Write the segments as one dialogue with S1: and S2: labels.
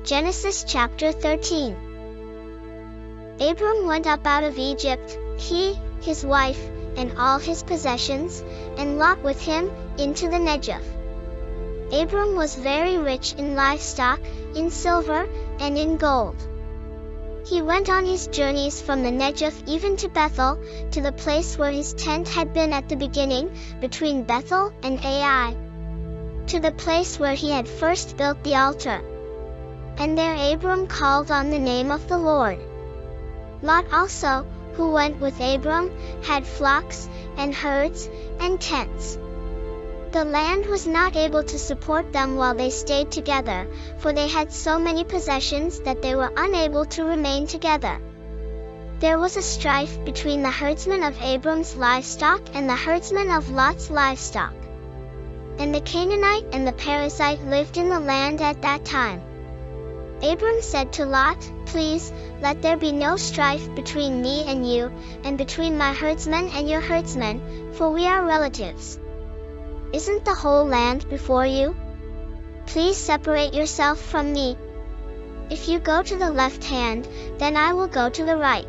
S1: Genesis chapter 13. Abram went up out of Egypt, he, his wife, and all his possessions, and Lot with him, into the Negev. Abram was very rich in livestock, in silver, and in gold. He went on his journeys from the Negev even to Bethel, to the place where his tent had been at the beginning, between Bethel and Ai, to the place where he had first built the altar. And there Abram called on the name of the Lord. Lot also, who went with Abram, had flocks, and herds, and tents. The land was not able to support them while they stayed together, for they had so many possessions that they were unable to remain together. There was a strife between the herdsmen of Abram's livestock and the herdsmen of Lot's livestock. And the Canaanite and the Perizzite lived in the land at that time. Abram said to Lot, "Please, let there be no strife between me and you, and between my herdsmen and your herdsmen, for we are relatives. Isn't the whole land before you? Please separate yourself from me. If you go to the left hand, then I will go to the right.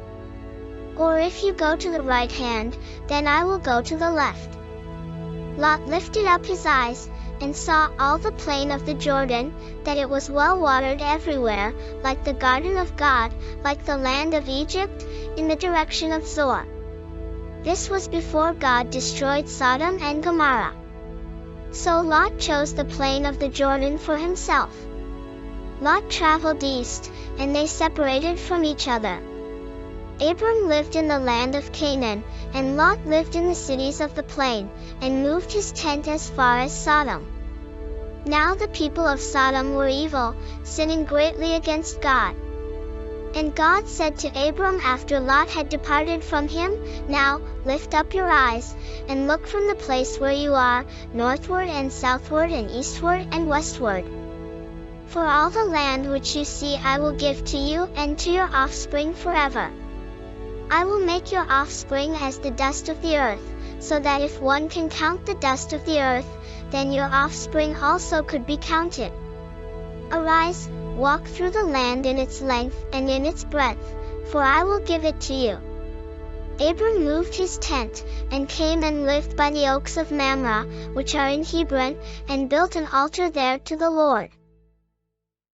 S1: Or if you go to the right hand, then I will go to the left." Lot lifted up his eyes, and saw all the plain of the Jordan, that it was well watered everywhere, like the garden of God, like the land of Egypt, in the direction of Zoar. This was before God destroyed Sodom and Gomorrah. So Lot chose the plain of the Jordan for himself. Lot traveled east, and they separated from each other. Abram lived in the land of Canaan, and Lot lived in the cities of the plain, and moved his tent as far as Sodom. Now the people of Sodom were evil, sinning greatly against God. And God said to Abram after Lot had departed from him, "Now, lift up your eyes, and look from the place where you are, northward and southward and eastward and westward. For all the land which you see I will give to you and to your offspring forever. I will make your offspring as the dust of the earth, so that if one can count the dust of the earth, then your offspring also could be counted. Arise, walk through the land in its length and in its breadth, for I will give it to you." Abram moved his tent, and came and lived by the oaks of Mamre, which are in Hebron, and built an altar there to the Lord.